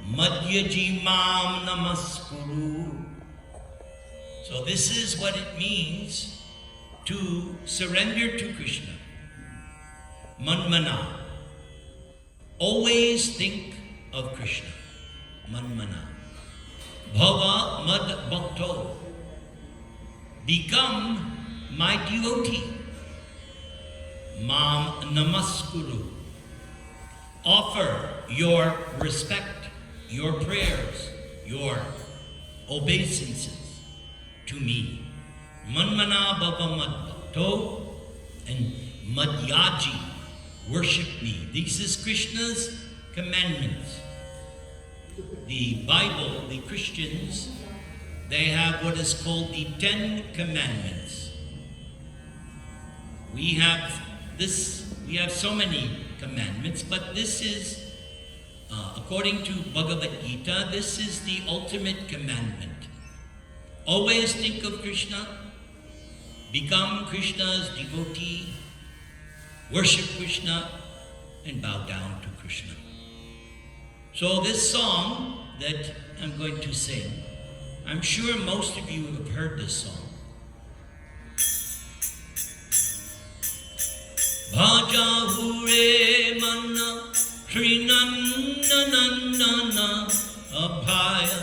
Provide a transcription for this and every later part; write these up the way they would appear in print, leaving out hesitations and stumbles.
Madhyaji mam namaskuru. So this is what it means to surrender to Krishna. Manmana. Always think of Krishna. Manmana. Bhava mad bhakto. Become my devotee. Mam namaskuru. Offer your respect, your prayers, your obeisances to me. Manmana bhava mad bhakto, and madhyaji, worship me. This is Krishna's commandments. The Bible, the Christians, they have what is called the 10 Commandments. We have so many commandments, but this is, according to Bhagavad Gita, this is the ultimate commandment. Always think of Krishna, become Krishna's devotee, worship Krishna, and bow down to Krishna. So this song that I'm going to sing, I'm sure most of you have heard this song. Bhaja hure manna Shri Nanda Abhaya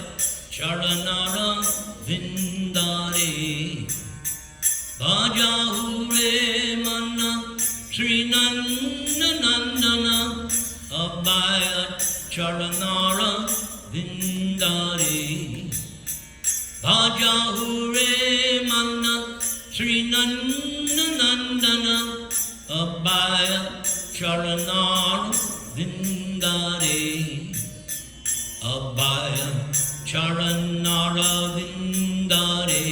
Charanara Vindare. Bhaja hure manna Shri Nanda Abhaya Charanara Vindare. Bhaja hure manna Shri Nanda Abhaya Charanara Vindare. Abhaya Charanara Vindare.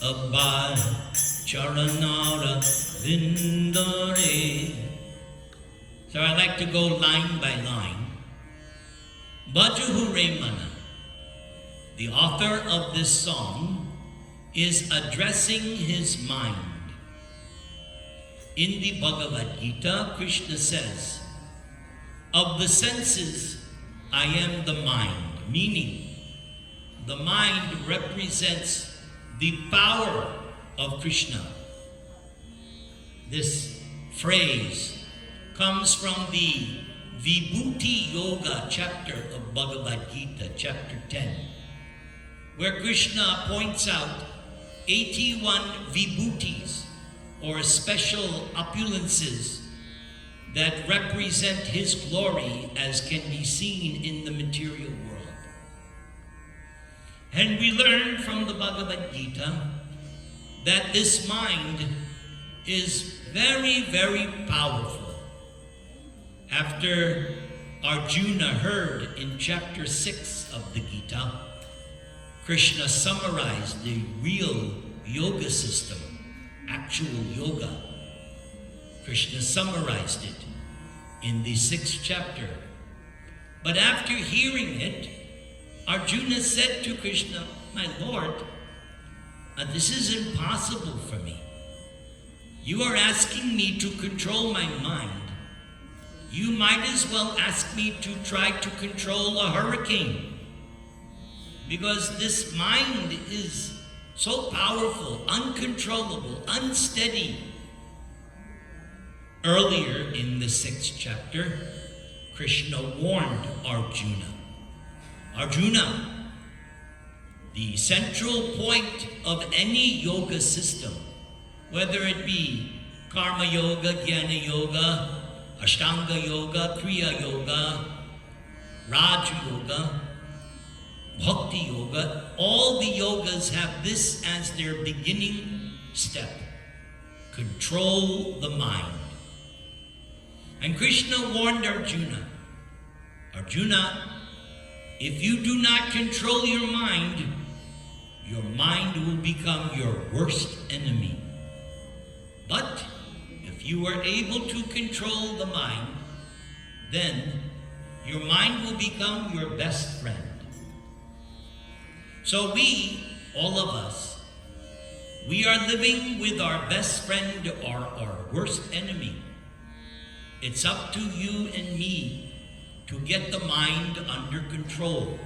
Abhaya Charanara Vindare. So I like to go line by line. Bhaja Mana, the author of this song, is addressing his mind. In the Bhagavad Gita, Krishna says, of the senses, I am the mind, meaning the mind represents the power of Krishna. This phrase comes from the Vibhuti Yoga chapter of Bhagavad Gita, chapter 10, where Krishna points out 81 vibhutis, or special opulences, that represent his glory as can be seen in the material world. And we learn from the Bhagavad Gita that this mind is very, very powerful. After Arjuna heard in chapter 6 of the Gita, Krishna summarized the real yoga system, actual yoga. Krishna summarized it in the 6th chapter. But after hearing it, Arjuna said to Krishna, my Lord, this is impossible for me. You are asking me to control my mind. You might as well ask me to try to control a hurricane, because this mind is so powerful, uncontrollable, unsteady. Earlier in the 6th chapter, Krishna warned Arjuna. Arjuna, the central point of any yoga system, whether it be Karma Yoga, Jnana Yoga, Ashtanga Yoga, Kriya Yoga, Raj Yoga, Bhakti Yoga, all the yogas have this as their beginning step. Control the mind. And Krishna warned Arjuna, Arjuna, if you do not control your mind will become your worst enemy. But if you are able to control the mind, then your mind will become your best friend. So we, all of us, we are living with our best friend or our worst enemy. It's up to you and me to get the mind under control.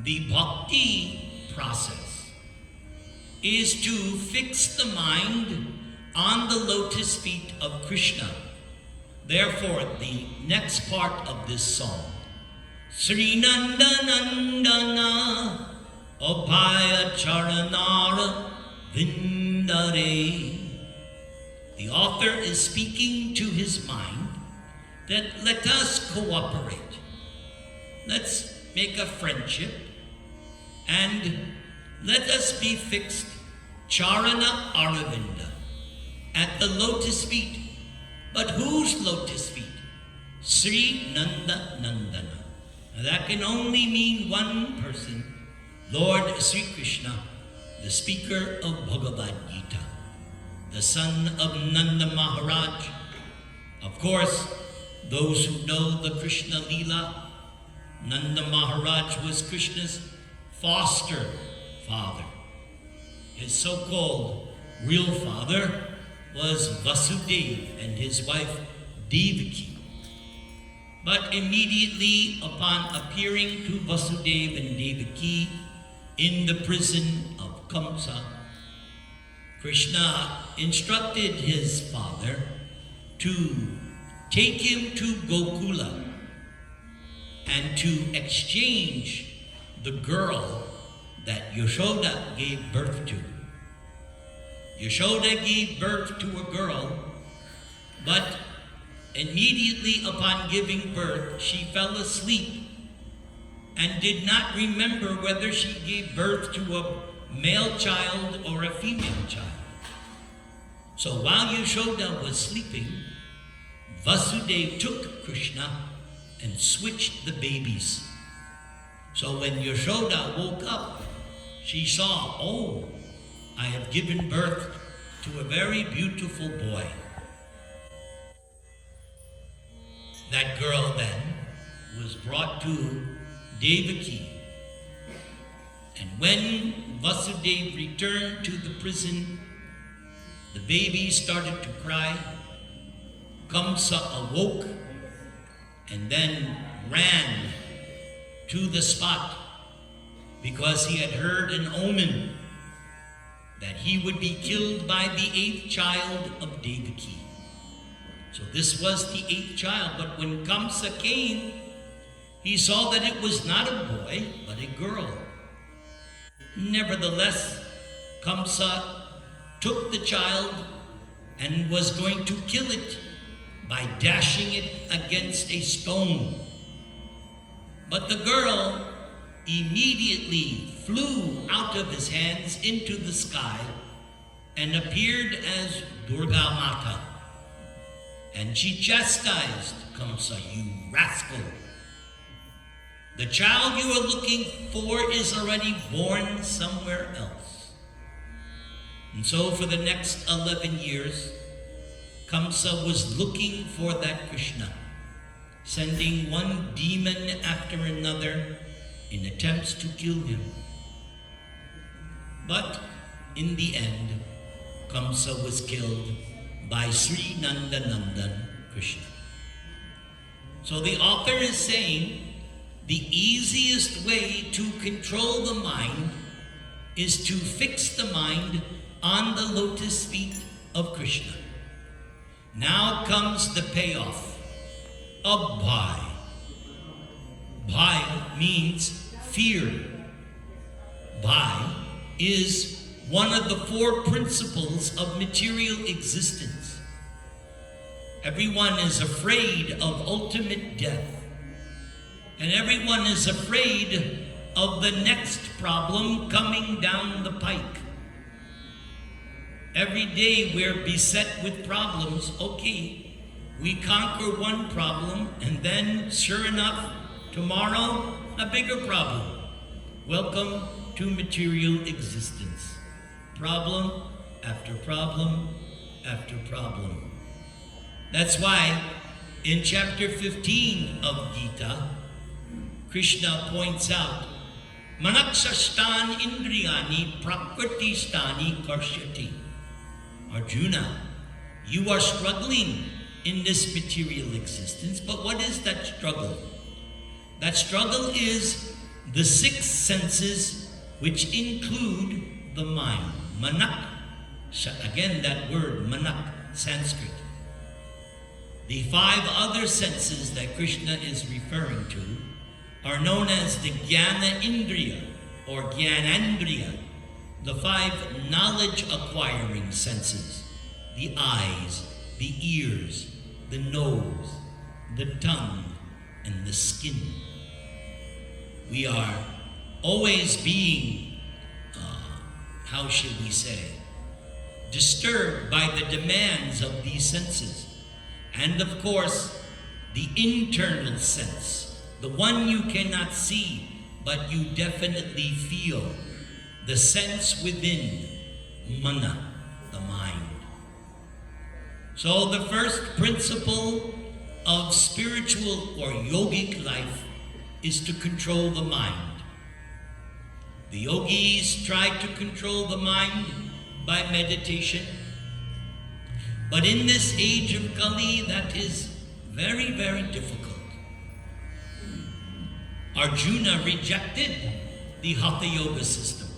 The bhakti process is to fix the mind on the lotus feet of Krishna. Therefore, the next part of this song, Sri Nandanandana Abhaya Charanara Vindare. The author is speaking to his mind that let us cooperate. Let's make a friendship and let us be fixed Charana Aravinda, at the lotus feet. But whose lotus feet? Sri Nanda Nandana. Now that can only mean one person, Lord Sri Krishna, the speaker of Bhagavad Gita, the son of Nanda Maharaj. Of course, those who know the Krishna Leela, Nanda Maharaj was Krishna's foster father. His so-called real father was Vasudeva and his wife Devaki. But immediately upon appearing to Vasudeva and Devaki in the prison of Kamsa, Krishna instructed his father to take him to Gokula and to exchange the girl that Yashoda gave birth to. Yashoda gave birth to a girl, but immediately upon giving birth, she fell asleep and did not remember whether she gave birth to a male child or a female child. So while Yashoda was sleeping, Vasudeva took Krishna and switched the babies. So when Yashoda woke up, she saw, oh, I have given birth to a very beautiful boy. That girl then was brought to Devaki. And when Vasudeva returned to the prison, the baby started to cry. Kamsa awoke and then ran to the spot because he had heard an omen that he would be killed by the 8th child of Devaki. So this was the 8th child, but when Kamsa came, he saw that it was not a boy, but a girl. Nevertheless, Kamsa took the child and was going to kill it by dashing it against a stone. But the girl immediately flew out of his hands into the sky and appeared as Durga Mata. And she chastised Kamsa, you rascal. The child you are looking for is already born somewhere else. And so for the next 11 years, Kamsa was looking for that Krishna, sending one demon after another in attempts to kill him. But in the end, Kamsa was killed by Sri Nandanandan Krishna. So the author is saying the easiest way to control the mind is to fix the mind on the lotus feet of Krishna. Now comes the payoff. Abhay. Bhai means fear. Bhai is one of the 4 principles of material existence. Everyone is afraid of ultimate death. And everyone is afraid of the next problem coming down the pike. Every day we're beset with problems. Okay, we conquer one problem, and then, sure enough, tomorrow, a bigger problem. Welcome to material existence. Problem after problem after problem. That's why in chapter 15 of Gita, Krishna points out, Manaksastan indriyani prakriti stani karshati. Arjuna, you are struggling in this material existence. But what is that struggle? That struggle is the six senses, which include the mind. Manak. Again, that word, manak, Sanskrit. The five other senses that Krishna is referring to are known as the Jnana Indriya or Jnanandriya, the five knowledge-acquiring senses: the eyes, the ears, the nose, the tongue, and the skin. We are always being, how should we say, disturbed by the demands of these senses. And of course, the internal sense, the one you cannot see, but you definitely feel, the sense within, mana, the mind. So the first principle of spiritual or yogic life is to control the mind. The yogis try to control the mind by meditation. But in this age of Kali, that is very, very difficult. Arjuna rejected the Hatha Yoga system.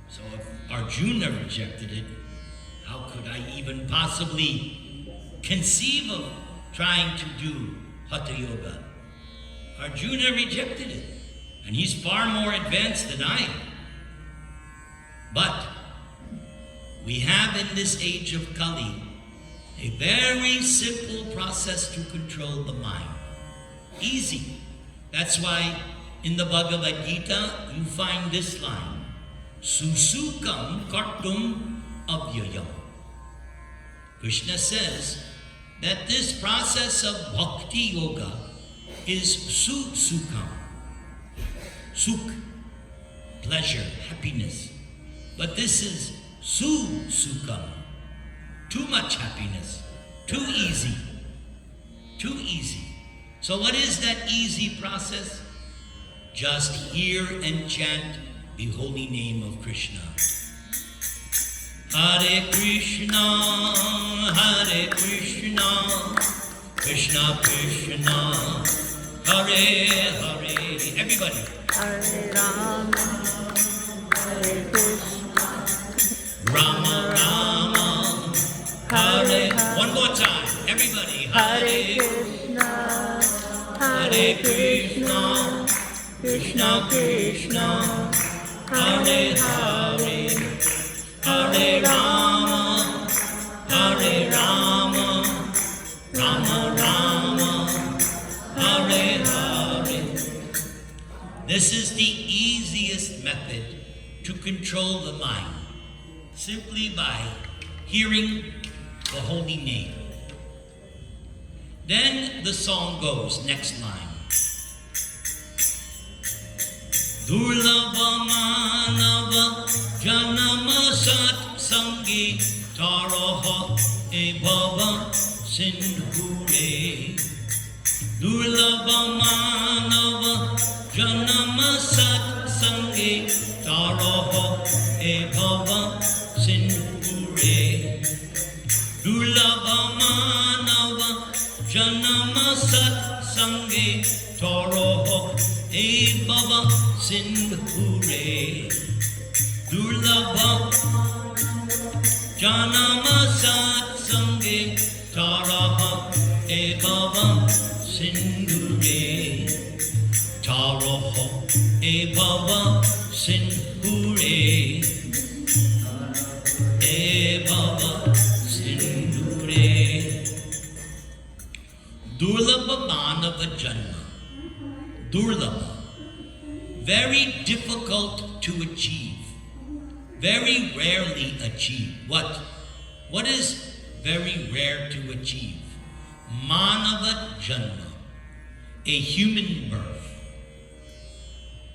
So if Arjuna rejected it, how could I even possibly conceive of trying to do Hatha Yoga? Arjuna rejected it, and he's far more advanced than I am. But we have in this age of Kali a very simple process to control the mind. Easy. That's why in the Bhagavad Gita you find this line, Susukam kartum avyayam. Krishna says that this process of bhakti yoga is sukam. Suk, pleasure, happiness. But this is sukam, too much happiness, too easy, too easy. So what is that easy process? Just hear and chant the holy name of Krishna. Hare Krishna, Hare Krishna, Krishna Krishna, Hare Hare. Everybody. Hare Rama, Hare Krishna, Rama Rama, Hare. One more time, everybody. Hare Krishna, Hare Krishna, Krishna Krishna, Hare Hare, Hare Rama, Hare Rama, Rama Rama, Hare Hare. This is the easiest method to control the mind, simply by hearing the holy name. Then the song goes, next line. Durlabha manava janama sat sangi taraha ebhava sindhure. Durlabha manava janama sat sangi taraha ebhava sindhure. Durlabha manava janama sat sangi taraha ebhava sindhure. Durlabha janama sat sange taraha ebhava sindhure. Taraha ebhava sindhure. Ebhava sindhure. Durlabha manava janma. Durlabha. Very difficult to achieve. Very rarely achieved. What is very rare to achieve? Manava Janma, a human birth.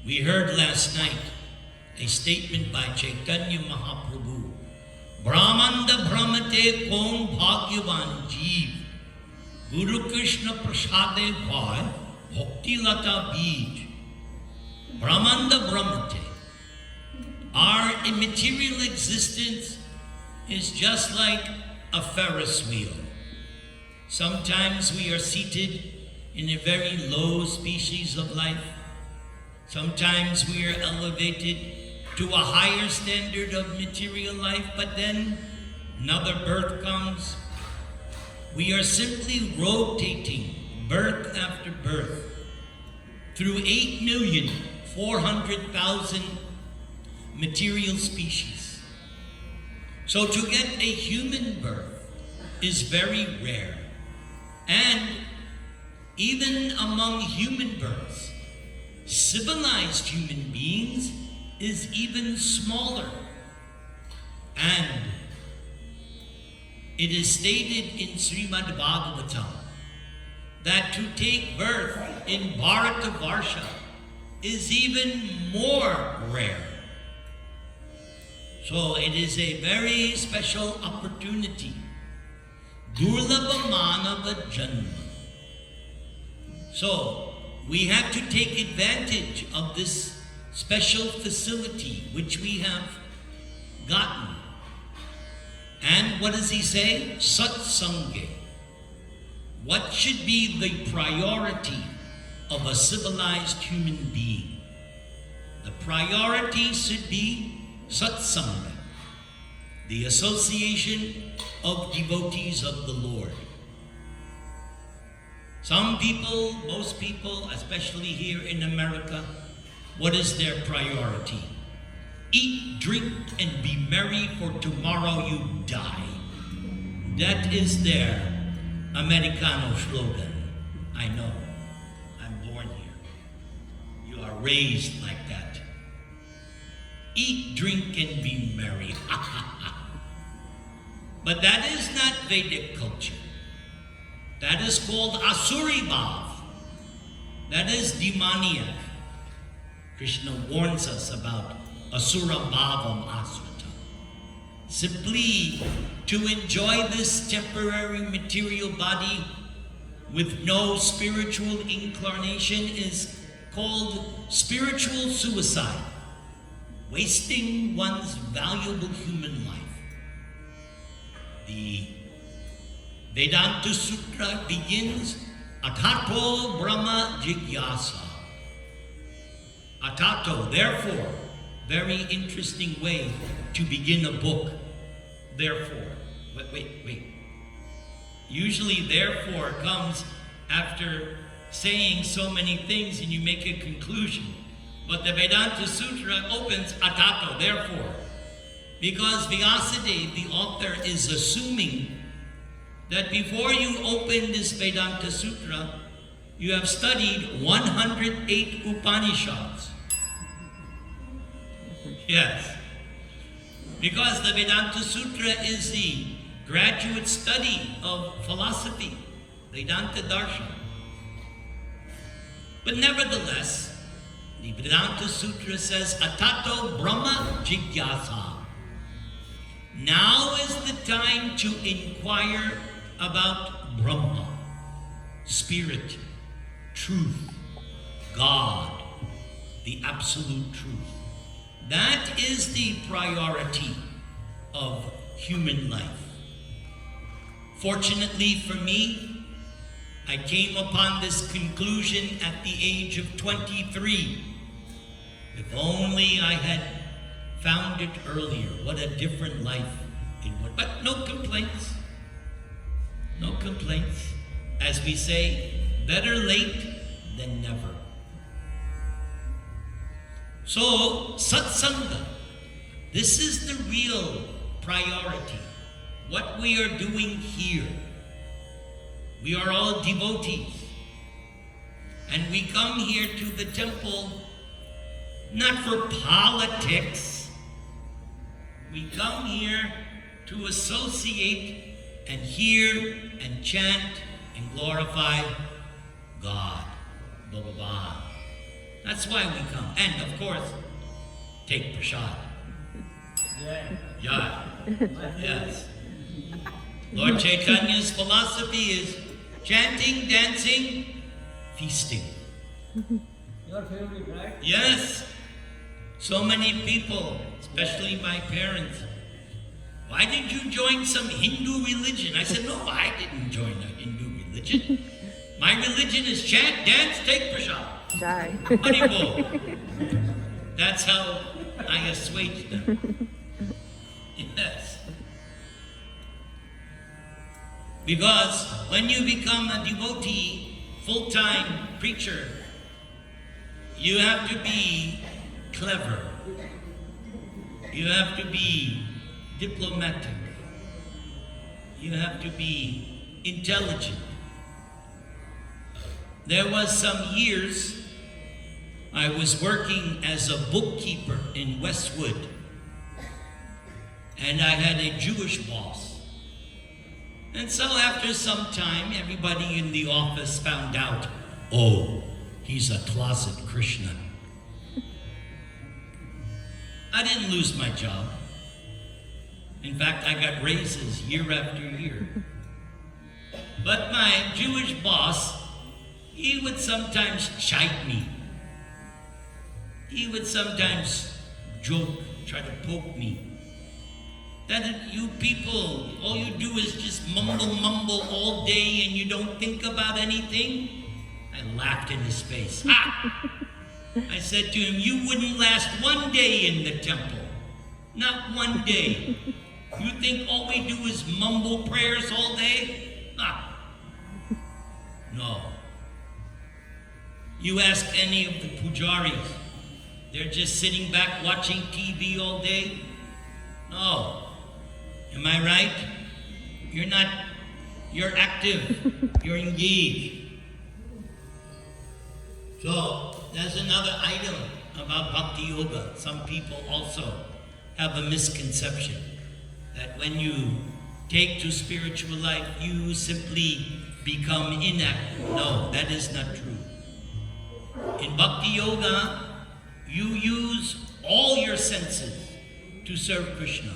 We heard last night a statement by Chaitanya Mahaprabhu. Brahmanda Brahmate Kon Bhagyavan Jeev, Guru Krishna Prasade Bhai, Bhakti Lata Bij. Brahmanda Brahmate. Our immaterial existence is just like a Ferris wheel. Sometimes we are seated in a very low species of life. Sometimes we are elevated to a higher standard of material life, but then another birth comes. We are simply rotating birth after birth through 8,400,000 material species. So to get a human birth is very rare. And even among human births, civilized human beings is even smaller. And it is stated in Srimad Bhagavatam that to take birth in Bharatavarsha is even more rare. So it is a very special opportunity. Durlabha Manava Janma. So we have to take advantage of this special facility which we have gotten. And what does he say? Satsange. What should be the priority of a civilized human being? The priority should be satsanga, the association of devotees of the Lord. Some people, most people, especially here in America, what is their priority? Eat, drink, and be merry, for tomorrow you die. That is their Americano slogan. I know. I'm born here. You are raised like that. Eat, drink, and be merry. But that is not Vedic culture. That is called Asuri Bhav. That is demoniac. Krishna warns us about Asura Bhavam Asrata. Simply to enjoy this temporary material body with no spiritual inclination is called spiritual suicide, wasting one's valuable human life. The Vedanta Sutra begins, Atato Brahma Jigyasa. Atato, therefore, very interesting way to begin a book. Therefore, wait. Usually therefore comes after saying so many things and you make a conclusion. But the Vedanta Sutra opens Atato, therefore. Because Vyasadeva, the author, is assuming that before you open this Vedanta Sutra, you have studied 108 Upanishads. Yes. Because the Vedanta Sutra is the graduate study of philosophy, Vedanta Darshan. But nevertheless, the Vedanta Sutra says, Atato Brahma Jigyasa. Now is the time to inquire about Brahma, spirit, truth, God, the absolute truth. That is the priority of human life. Fortunately for me, I came upon this conclusion at the age of 23. If only I had found it earlier, what a different life it would. But no complaints. No complaints. As we say, better late than never. So, satsanga, this is the real priority. What we are doing here. We are all devotees. And we come here to the temple not for politics. We come here to associate and hear and chant and glorify God. Blah, blah, blah. That's why we come. And of course, take prasad. Yeah. Yes. Lord Chaitanya's philosophy is chanting, dancing, feasting. Your favorite, right? Yes. So many people, especially my parents, why did you join some Hindu religion? I said, no, I didn't join a Hindu religion. My religion is chant, dance, take prasad. Jai. Haribol. That's how I assuaged them. Yes. Because when you become a devotee, full-time preacher, you have to be clever. You have to be diplomatic. You have to be intelligent. There was some years I was working as a bookkeeper in Westwood, and I had a Jewish boss. And so after some time, everybody in the office found out, oh, he's a closet Krishna. I didn't lose my job. In fact, I got raises year after year. But my Jewish boss, he would sometimes chide me. He would sometimes joke, try to poke me. That you people, all you do is just mumble all day and you don't think about anything? I laughed in his face. Ha! I said to him, you wouldn't last one day in the temple. Not one day. You think all we do is mumble prayers all day? Ah. No. You ask any of the pujaris, they're just sitting back watching TV all day? No. Am I right? You're not, you're active, you're engaged. So, there's another item about Bhakti Yoga. Some people also have a misconception that when you take to spiritual life, you simply become inactive. No, that is not true. In Bhakti Yoga, you use all your senses to serve Krishna.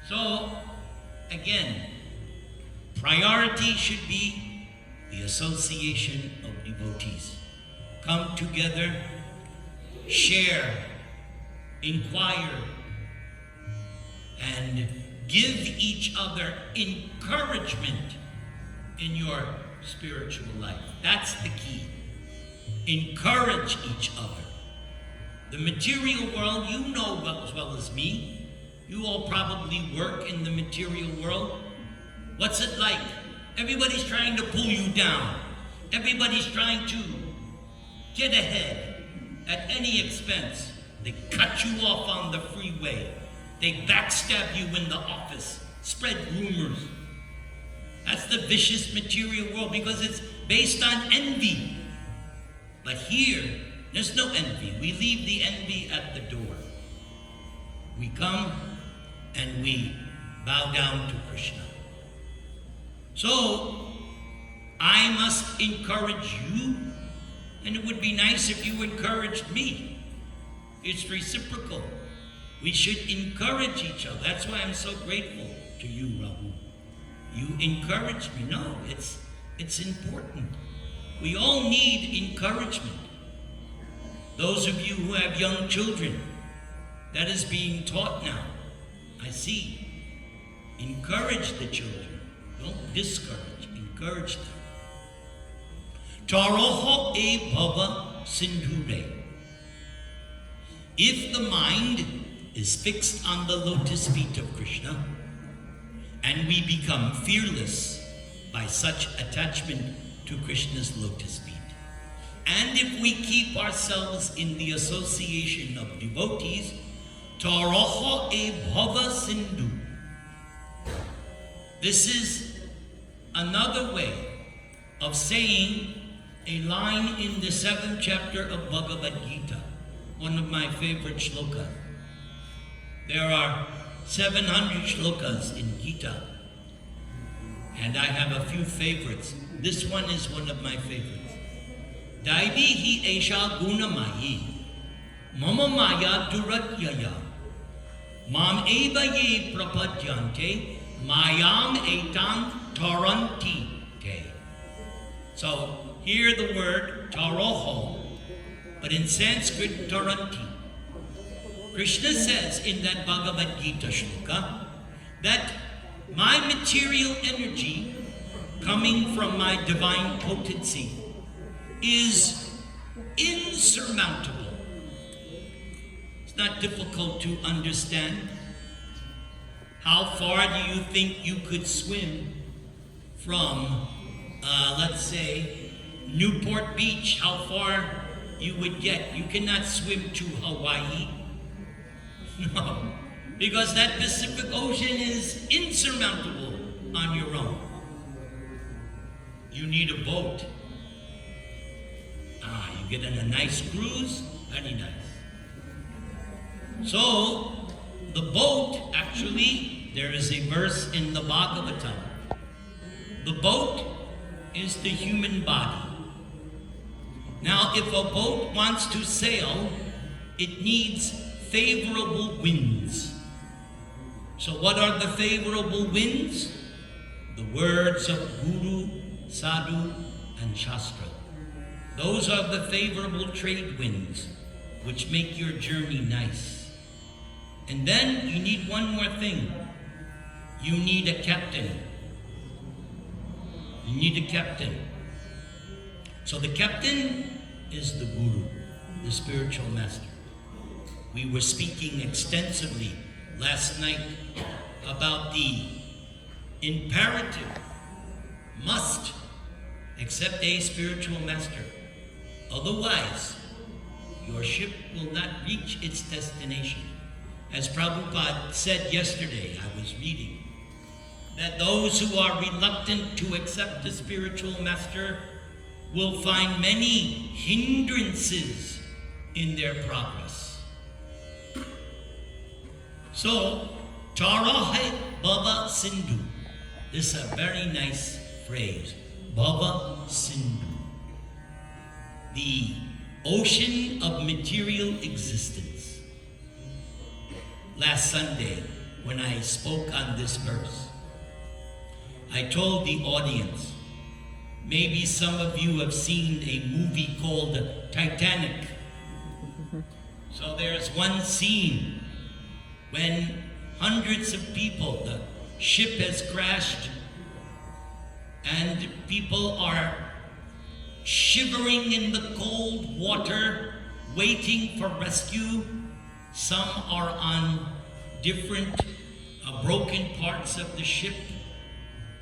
So, again, priority should be the association of devotees. Come together, share, inquire, and give each other encouragement in your spiritual life. That's the key. Encourage each other. The material world, you know as well as me. You all probably work in the material world. What's it like? Everybody's trying to pull you down. Everybody's trying to get ahead at any expense. They cut you off on the freeway. They backstab you in the office, spread rumors. That's the vicious material world because it's based on envy. But here, there's no envy. We leave the envy at the door. We come and we bow down to Krishna. So, I must encourage you, and it would be nice if you encouraged me. It's reciprocal. We should encourage each other. That's why I'm so grateful to you, Prabhu. You encourage me. No, it's important. We all need encouragement. Those of you who have young children, that is being taught now. I see. Encourage the children. Don't discourage. Encourage them. Taroho e bhava sindhure. If the mind is fixed on the lotus feet of Krishna, and we become fearless by such attachment to Krishna's lotus feet, and if we keep ourselves in the association of devotees, Taroho e bhava sindhu. This is another way of saying a line in the 7th chapter of Bhagavad Gita, one of my favorite shlokas. There are 700 shlokas in Gita, and I have a few favorites. This one is one of my favorites. Daivi hi esha gunamayi, mama maya duratyaya, mam eva ye prapadyante, mayam etam taranti te. So, hear the word taroho, but in Sanskrit, taranti. Krishna says in that Bhagavad Gita shloka that my material energy coming from my divine potency is insurmountable. It's not difficult to understand. How far do you think you could swim from, let's say, Newport Beach? How far you would get? You cannot swim to Hawaii. No, because that Pacific Ocean is insurmountable on your own. You need a boat. You get on a nice cruise, very nice. So, the boat, actually, there is a verse in the Bhagavatam. The boat is the human body. Now, if a boat wants to sail, it needs favorable winds. So what are the favorable winds? The words of Guru, Sadhu, and Shastra. Those are the favorable trade winds which make your journey nice. And then you need one more thing. You need a captain. You need a captain. So the captain is the Guru, the spiritual master. We were speaking extensively last night about the imperative must accept a spiritual master. Otherwise, your ship will not reach its destination. As Prabhupada said yesterday, I was reading, that those who are reluctant to accept the spiritual master will find many hindrances in their progress. So, Tarahe Bhava Sindhu. This is a very nice phrase. Bhava Sindhu. The ocean of material existence. Last Sunday, when I spoke on this verse, I told the audience, maybe some of you have seen a movie called Titanic. So there's one scene when hundreds of people, the ship has crashed, and people are shivering in the cold water, waiting for rescue. Some are on different broken parts of the ship,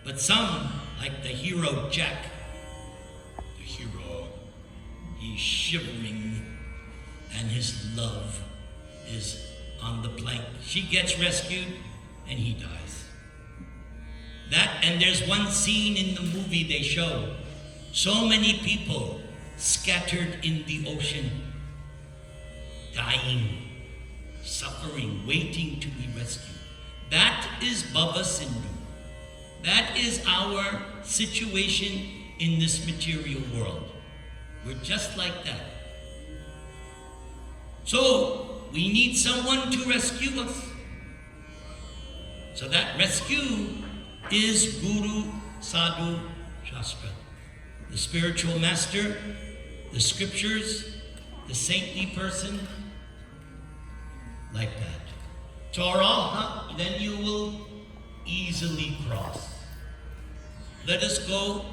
but some, like the hero Jack, he's shivering, and his love is on the plank. She gets rescued, and he dies. And there's one scene in the movie they show, so many people scattered in the ocean, dying, suffering, waiting to be rescued. That is Bhava Sindhu. That is our situation in this material world. We're just like that. So, we need someone to rescue us. So that rescue is Guru, Sadhu, Shastra. The spiritual master, the scriptures, the saintly person, like that. Taraha, then you will easily cross. Let us go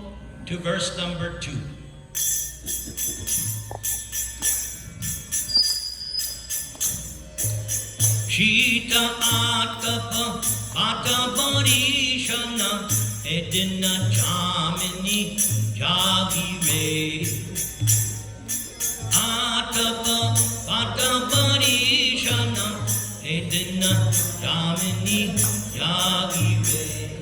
to verse number 2. Shita atapa atabarishana edina jamini jagire. Atapa atabarishana edina jamini jagire.